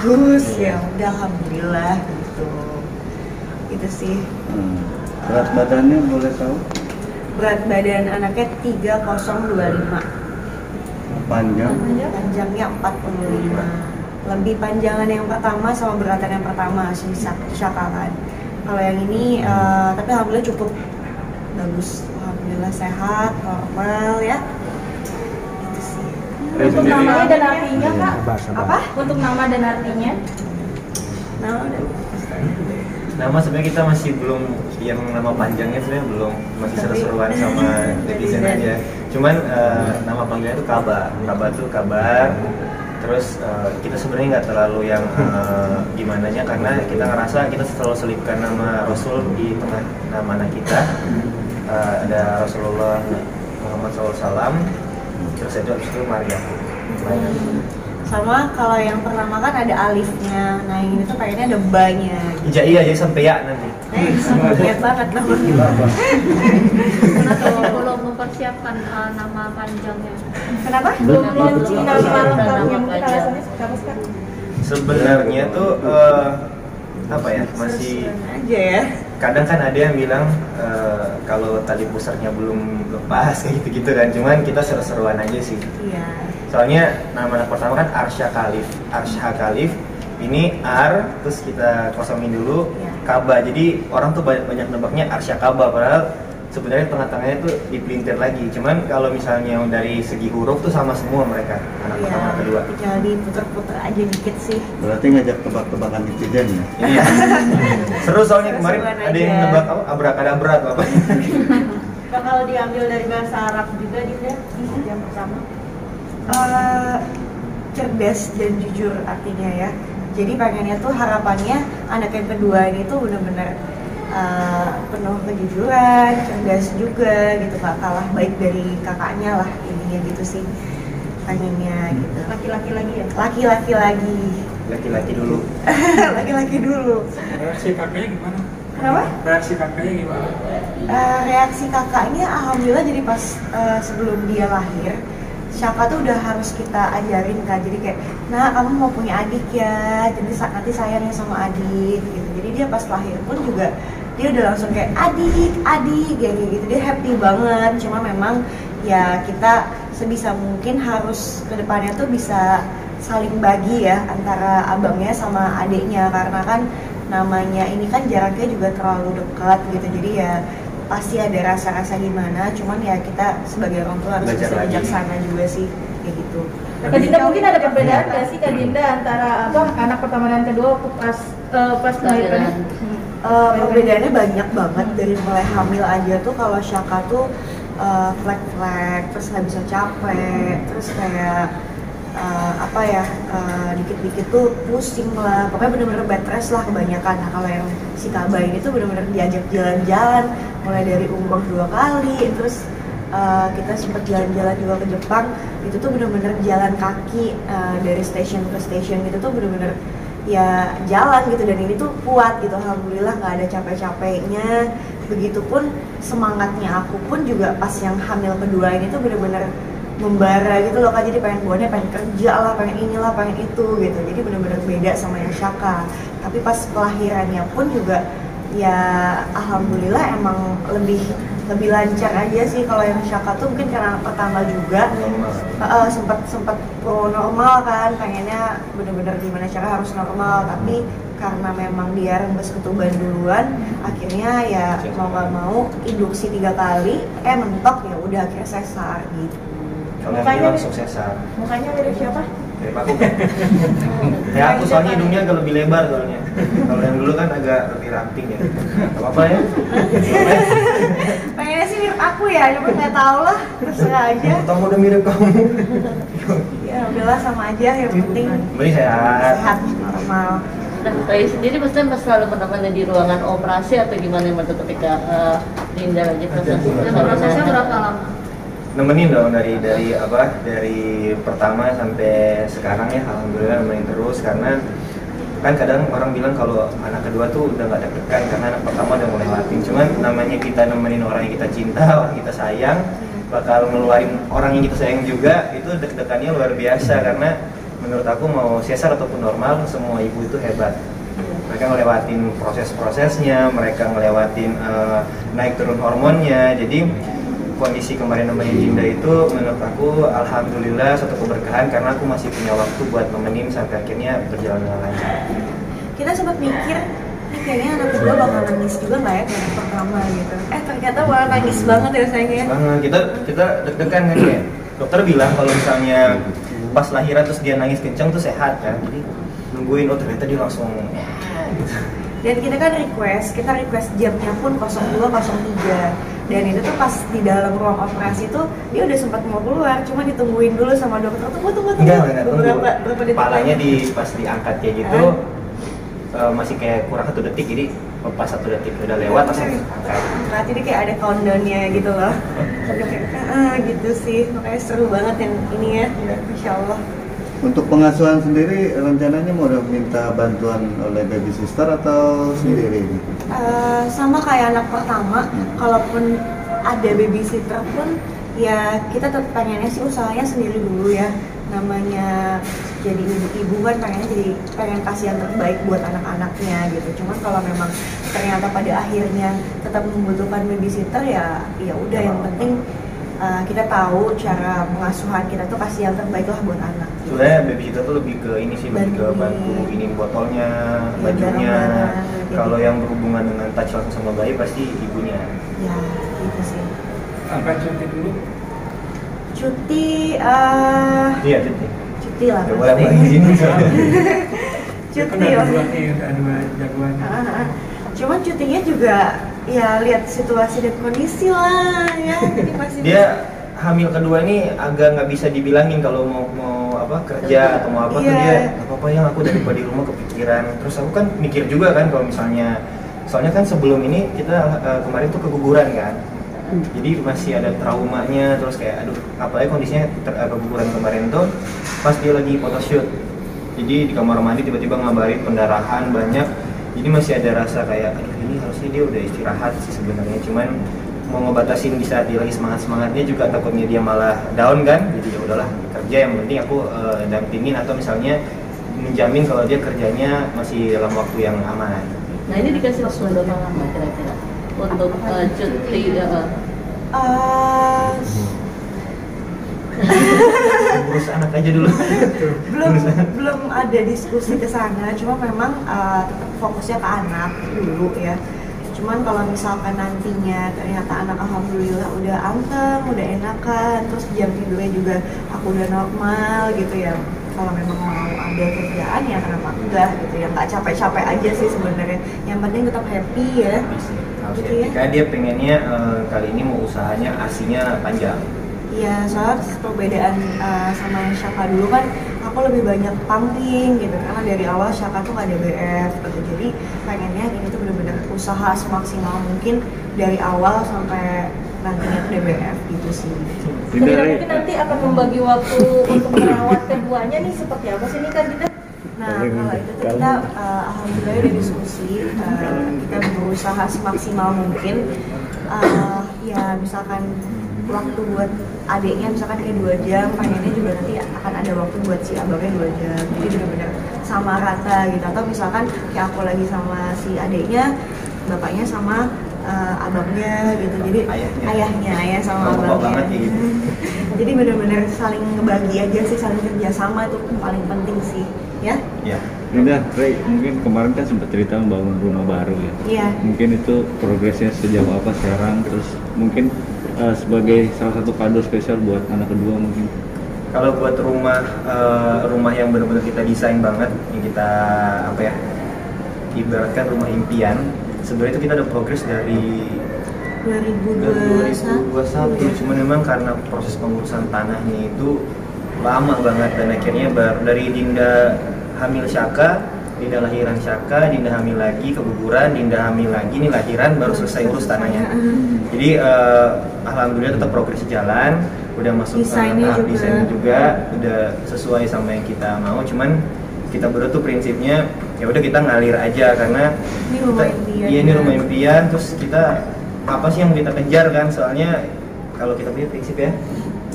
bagus ya udah alhamdulillah gitu. Itu sih. Berat badannya boleh tahu? Berat badan anaknya 3025. Panjangnya 45. Lebih panjangan yang pertama sama beratan yang pertama si Shaka kan. Kalau yang ini tapi alhamdulillah cukup bagus. Alhamdulillah sehat, normal ya. Itu sih. Untuk namanya dan artinya Kak? Apa? Untuk nama dan artinya? Nama sebenarnya kita masih belum, yang nama panjangnya sebenarnya belum, masih seru-seruan sama netizen aja. Cuman nama panggilnya itu Kaba. Kaba itu kabar. Terus kita sebenarnya nggak terlalu yang gimananya, karena kita ngerasa kita selalu selipkan nama Rasul di tengah nama anak kita. Ada Rasulullah Muhammad SAW. Terus itu habis itu Maryam. Sama kalau yang pertama kan ada alifnya, nah yang ini tuh kayaknya ada ba-nya. Iya, jadi sampai ya nanti. Lihat banget nama. Kenapa belum mempersiapkan nama panjangnya? Kenapa? Belum launching nama lengkapnya, mungkin alasannya seperti apa sih Kak? Sebenarnya tuh apa ya, masih aja ya. Kadang kan ada yang bilang kalau tali pusarnya belum lepas kayak gitu kan, cuman kita seru-seruan aja sih. Iya. Soalnya nama anak pertama kan Arsha Khalif, ini Ar, terus kita kosongin dulu Kaba, jadi orang tuh banyak nebaknya Arsha Kaba, padahal sebenarnya tengah-tengahnya tuh dipelintir lagi. Cuman kalau misalnya yang dari segi huruf tuh sama semua mereka, anak pertama kedua. Tinggal diputer-puter aja dikit sih. Berarti ngajak tebak-tebakan netizen ya? Iya. Seru soalnya kemarin ada yang nebak apa abrakadabra atau apa. Bakal diambil dari bahasa Arab juga Dinda yang pertama. Cerdas dan jujur artinya ya. Jadi pengennya tuh harapannya anak yang kedua ini tuh benar-benar penuh kejujuran, cerdas juga gitu, gak kalah baik dari kakaknya lah, intinya gitu sih pengennya gitu. Laki-laki lagi ya? Laki-laki lagi. Laki-laki dulu. Laki-laki dulu. Reaksi kakaknya gimana? Kenapa? Reaksi kakaknya gimana? Reaksi kakaknya alhamdulillah, jadi pas sebelum dia lahir Shaka tuh udah harus kita ajarin kan, jadi kayak, nah kamu mau punya adik ya, jadi nanti sayangnya sama adik gitu. Jadi dia pas lahir pun juga dia udah langsung kayak adik kayak gitu, dia happy banget. Cuma memang ya kita sebisa mungkin harus kedepannya tuh bisa saling bagi ya antara abangnya sama adiknya, karena kan namanya ini kan jaraknya juga terlalu dekat gitu, jadi ya pasti ada rasa-rasa gimana, cuman ya kita sebagai orang tua harus bisa bijaksana juga sih kayak gitu. Kak Dinda, mungkin ada perbedaan nggak sih Kak Dinda antara anak pertama dan kedua pas lahiran? Perbedaannya banyak banget, dari mulai hamil aja tuh kalau Shaka tuh flag, terus nggak bisa capek, terus kayak dikit-dikit tuh pusing lah, pokoknya bener-bener bed rest lah kebanyakan. Nah kalau yang si Kaba ini tuh bener-bener diajak jalan-jalan, mulai dari umroh 2 kali, terus kita sempat jalan-jalan juga ke Jepang, itu tuh bener-bener jalan kaki dari station ke station gitu tuh bener-bener ya jalan gitu, dan ini tuh kuat gitu, alhamdulillah nggak ada capek-capeknya. Begitupun semangatnya aku pun juga pas yang hamil kedua ini tuh bener-bener membara gitu loh Kak, jadi pengen kerja lah, pengen inilah, pengen itu gitu, jadi bener-bener beda sama yang Shaka. Tapi pas kelahirannya pun juga ya alhamdulillah emang lebih lancar aja sih. Kalau yang Shaka tuh mungkin karena pertama juga sempat pro normal kan, pengennya bener-bener gimana cara harus normal, tapi karena memang dia rembes ketuban duluan, akhirnya ya mau nggak mau induksi 3 kali, mentok ya udah akhirnya sesar gitu. Kalau yang langsung sesar. Mukanya mirip siapa? Mirip aku. Ya aku soalnya hidungnya agak lebih lebar soalnya. Kalau yang dulu kan agak lebih ramping ya. Apa ya? Pengennya sih mirip aku ya, cuma nggak tahu lah, terserah aja. Pertama udah mirip kamu. Ya udahlah sama aja, yang penting sehat, normal. Dan Kai sendiri maksudnya selalu menemani di ruangan operasi atau gimana waktu ketika Dinda lagi proses? Dan prosesnya berapa lama? Nemenin dong dari pertama sampai sekarang ya, alhamdulillah nemenin terus. Karena kan kadang orang bilang kalau anak kedua tuh udah nggak deg-degan karena anak pertama udah mulai latih. Cuman namanya kita nemenin orang yang kita cinta, orang kita sayang, bakal ngeluarin orang yang kita sayang juga, itu deg-degannya luar biasa. Karena menurut aku mau sesar ataupun normal, semua ibu itu hebat. Mereka ngelewatin proses-prosesnya, mereka ngelewatin naik turun hormonnya. Jadi kondisi kemarin namanya Dinda itu menurut aku alhamdulillah suatu keberkahan karena aku masih punya waktu buat nemenin sampai akhirnya berjalan dengan lancar. Kita sempat mikir, ini kayaknya anak kedua bakal nangis juga nggak ya kayak anak pertama gitu. Ternyata malah nangis banget ya sayangnya. Banget, kita deg-degan kan ya. Dokter bilang kalau misalnya pas lahiran terus dia nangis kencang tuh sehat kan. Jadi nungguin, oh ternyata dia langsung Dan kita kan kita request jamnya pun 02.03. Dan itu tuh pas di dalam ruang operasi tuh dia udah sempat mau keluar, cuma ditungguin dulu sama dokter. Tunggu. Enggak, Berapa detik palanya lagi? pas diangkat kayak gitu masih kayak kurang 1 detik, jadi pas 1 detik udah lewat langsung angkat. Nah, jadi kayak ada countdown-nya gitu loh. Udah kayak gitu sih, makanya seru banget yang ini ya. Insya Allah. Untuk pengasuhan sendiri rencananya mau minta bantuan oleh baby sister atau sendiri? Sama kayak anak pertama, kalaupun ada babysitter pun ya kita tetap pengennya sih usahanya sendiri dulu ya. Namanya jadi ibu kan pengen kasih yang terbaik buat anak-anaknya gitu. Cuman kalau memang ternyata pada akhirnya tetap membutuhkan babysitter ya udah, yang penting kita tahu cara pengasuhan kita tuh kasih yang terbaik lah buat anak. Sebenarnya babysitter tuh lebih ke ini sih, lebih ke bantu ini botolnya, bajunya. Kalau yang berhubungan dengan touch langsung sama bayi pasti ibunya. Ya, gitu sih. Apa cuti dulu? Cuti, Iya, cuti. cuti lah. Gak boleh lagi di sini soalnya. Cuti Ada lah. dua nih, ada 2 jagoan. Cuman cutinya juga ya lihat situasi dan kondisi lah ya. Jadi masih Dia hamil kedua ini agak nggak bisa dibilangin kalau mau apa kerja atau mau apa tuh Iya. dia nggak apa-apa yang aku daripada di rumah kepikiran. Terus aku kan mikir juga kan kalau misalnya soalnya kan sebelum ini kita kemarin tuh keguguran kan. Jadi masih ada traumanya, terus kayak aduh apalagi kondisinya keguguran kemarin tuh pas dia lagi photoshoot. Jadi di kamar mandi tiba-tiba ngabarin pendarahan banyak. Jadi masih ada rasa kayak aduh ini harusnya dia udah istirahat sih sebenarnya, cuman mau ngebatasin di saat dia lagi semangatnya juga takutnya dia malah down kan. Jadi ya udahlah kerja, yang penting aku dampingin atau misalnya menjamin kalau dia kerjanya masih dalam waktu yang aman. Nah ini dikasih waktu berapa lama kira-kira untuk cuti? Urus anak aja dulu. belum ada diskusi ke sana, cuma memang tetap fokusnya ke anak dulu ya. Cuman kalau misalkan nantinya ternyata anak alhamdulillah udah anteng, udah enakan, terus jam tidurnya juga aku udah normal gitu ya. Kalau memang mau ada kerjaan ya kenapa enggak gitu ya, nggak capek-capek aja sih sebenarnya. Yang penting tetap happy ya. Harus Gitu ya. ya. Karena dia pengennya kali ini mau usahanya asinya panjang. Iya, soalnya perbedaan sama yang Shaka dulu kan aku lebih banyak pumping gitu, karena dari awal Shaka tuh nggak ada BF gitu. Jadi pengennya ini tuh bener-bener usaha semaksimal mungkin dari awal sampai nantinya tuh DBF gitu sih. Mungkin nanti akan membagi waktu untuk merawat keduanya nih seperti apa sih nih Kak Dinda? Nah, kalau itu tuh kita alhamdulillah udah diskusi, kita berusaha semaksimal mungkin. Ya misalkan waktu buat adiknya misalkan kayak 2 jam, pengennya juga nanti akan ada waktu buat si abangnya 2 jam. Jadi benar-benar sama rata gitu. Atau misalkan kayak aku lagi sama si adiknya, bapaknya sama abangnya gitu. Jadi ayah sama Bapak abangnya. banget ya gitu. Jadi benar-benar saling ngebagi aja sih, saling kerjasama itu paling penting sih, ya. Ya. Dinda, Ray, mungkin kemarin kan sempat cerita membangun rumah baru ya. Iya. Mungkin itu progresnya sejauh apa sekarang, terus mungkin sebagai salah satu kado spesial buat anak kedua mungkin. Kalau buat rumah yang benar-benar kita desain banget, yang kita apa ya, ibaratkan rumah impian. Sebenarnya itu kita ada progres dari 2021, cuman memang karena proses pengurusan tanahnya itu lama banget dan akhirnya dari Dinda hamil Shaka, Dinda lahiran Shaka, Dinda hamil lagi keguguran, Dinda hamil lagi nih lahiran baru selesai urus tanahnya. Jadi alhamdulillah tetap progres jalan, udah masuk tahap desainnya juga udah sesuai sama yang kita mau. Cuman kita berdua tuh prinsipnya ya udah kita ngalir aja karena Ini rumah impian. Iya, ini rumah impian, terus kita apa sih yang kita kejar kan? Soalnya kalau kita punya prinsip ya,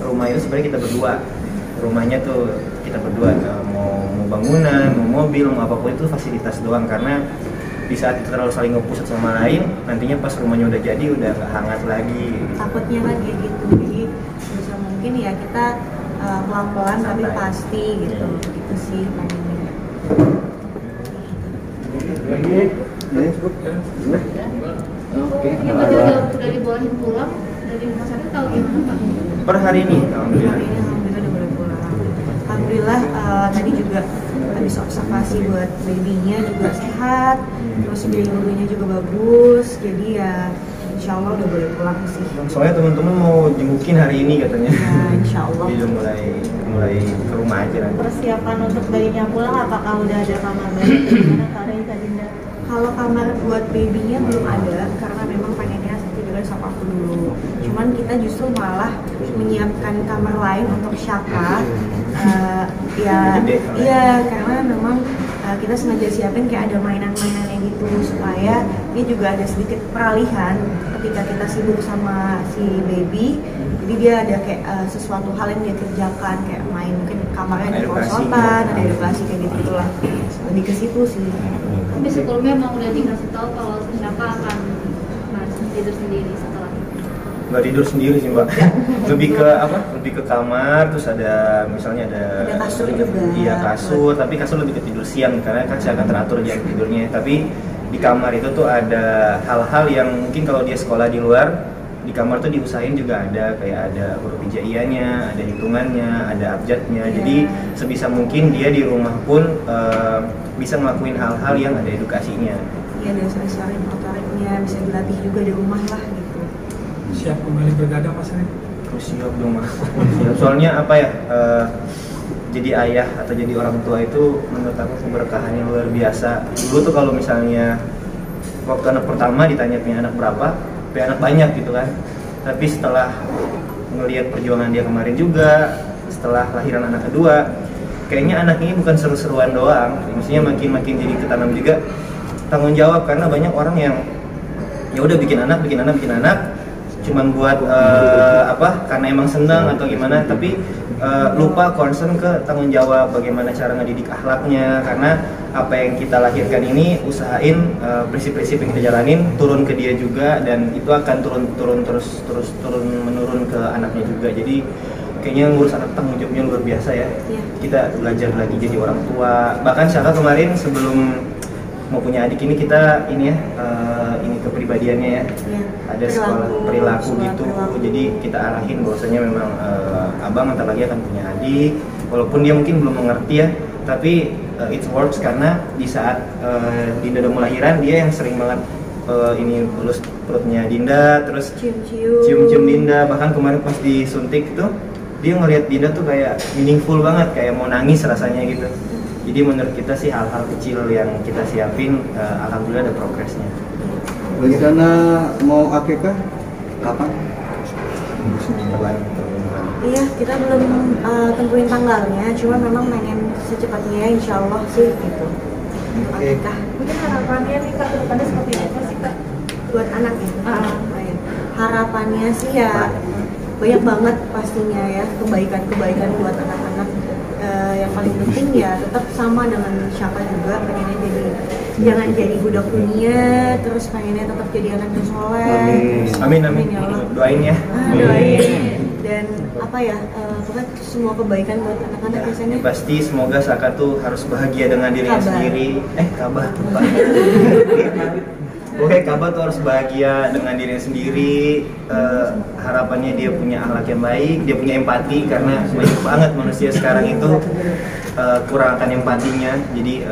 rumah itu sebenarnya kita berdua. Rumahnya tuh kita kita berdua, mau bangunan, mau mobil, mau apapun itu fasilitas doang, karena di saat kita terlalu saling nge-push sama lain, nantinya pas rumahnya udah jadi udah nggak hangat lagi. Takutnya kan kayak gitu, jadi bisa mungkin ya kita pelan-pelan tapi pasti gitu, gitu sih pengennya. Oke. Yang udah dibolehin pulang dari rumah sakit tahu gimana Pak? Per hari ini, alhamdulillah. Hari ini alhamdulillah udah boleh pulang. Alhamdulillah tadi juga habis observasi buat babynya juga sehat, terus babynya juga bagus, jadi ya insya Allah udah boleh pulang sih. Soalnya teman-teman mau jengukin hari ini katanya. Ya insya Allah. Jadi udah mulai ke rumah aja nanti. Persiapan untuk bayinya pulang, apakah udah ada kamar bayi? Gimana Kak Dinda? Kalau kamar buat babynya belum ada, karena memang pengennya tidurnya sama aku dulu. Cuman kita justru malah menyiapkan kamar lain untuk Syaka. Iya, karena memang kita sengaja siapin kayak ada mainan-mainannya gitu supaya dia juga ada sedikit peralihan ketika kita sibuk sama si baby. Jadi dia ada kayak sesuatu hal yang dia kerjakan, kayak main, mungkin kamarnya ada konsultan, ada edukasi kayak gitu lah. Lebih ke situ sih. Tapi sebelumnya emang udah dikasih tahu kalau siapa akan tidur sendiri setelah Nggak tidur sendiri sih mbak, lebih ke apa? Lebih ke kamar, terus ada misalnya ada kasur juga. Iya kasur, tapi kasur lebih ke tidur siang karena kan saya akan teratur jam tidurnya. Tapi di kamar itu tuh ada hal-hal yang mungkin kalau dia sekolah di luar, di kamar tuh diusahain juga ada kayak ada huruf hijaiyahnya, ada hitungannya, ada abjadnya. Jadi sebisa mungkin dia di rumah pun bisa ngelakuin hal-hal yang ada edukasinya. Iya, ada sering motoriknya bisa dilatih juga di rumah lah gitu. Siap kembali bergadang Mas Rin? Siap dong mas. Siap. Soalnya apa ya? Jadi ayah atau jadi orang tua itu menurut aku keberkahan yang luar biasa. Dulu tuh kalau misalnya waktu anak pertama ditanya punya anak berapa, punya anak banyak gitu kan. Tapi setelah ngelihat perjuangan dia kemarin juga, setelah lahiran anak kedua, kayaknya anak ini bukan seru-seruan doang. Maksudnya makin jadi ketanam juga tanggung jawab, karena banyak orang yang ya udah bikin anak, cuman buat karena emang senang atau gimana, tapi lupa concern ke tanggung jawab bagaimana cara ngedidik akhlaknya. Karena apa yang kita lahirkan ini usahain prinsip-prinsip yang kita jalanin turun ke dia juga, dan itu akan turun menurun ke anaknya juga. Jadi kayaknya ngurus anak tanggung jawabnya luar biasa ya. Kita belajar lagi jadi orang tua. Bahkan Syaka kemarin sebelum mau punya adik ini kita ini kepribadiannya ya. Ada sekolah perilaku gitu. Jadi kita arahin bahwasanya memang abang antar lagi akan punya adik, walaupun dia mungkin belum mengerti ya, tapi it works karena di saat Dinda udah melahiran, dia yang sering banget ini elus perutnya Dinda, terus cium-cium Dinda. Bahkan kemarin pas disuntik tuh dia ngelihat Dinda tuh kayak meaningful banget, kayak mau nangis rasanya gitu. Jadi menurut kita sih hal-hal kecil yang kita siapin, alhamdulillah ada progresnya. Rencana mau akikah kapan? Iya, kita belum tentuin tanggalnya, cuma memang pengen secepatnya insya Allah sih gitu. Akikah. Mungkin harapannya nih Kak, kedepannya seperti apa sih Kak? Buat anak ya. Harapannya sih ya banyak banget pastinya ya, kebaikan buat anak-anak. Yang paling penting ya tetap sama dengan Syaka juga, pengennya jangan jadi budak dunia, terus pengennya tetap jadi anak yang soleh. Amin. Ya Allah. Doain ya. Doain. Dan apa ya, pokoknya semua kebaikan buat anak-anak biasanya. Pasti semoga Syaka tuh harus bahagia dengan dirinya sendiri. Kabah. Oke, Kabah tuh harus bahagia dengan dirinya sendiri. Harapannya dia punya akhlak yang baik, dia punya empati, karena banyak banget manusia sekarang itu kurang akan empatinya. Jadi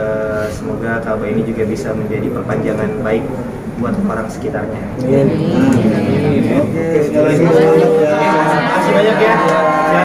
semoga Kabah ini juga bisa menjadi perpanjangan baik buat orang sekitarnya. Oke, sekali lagi. Terima kasih banyak ya.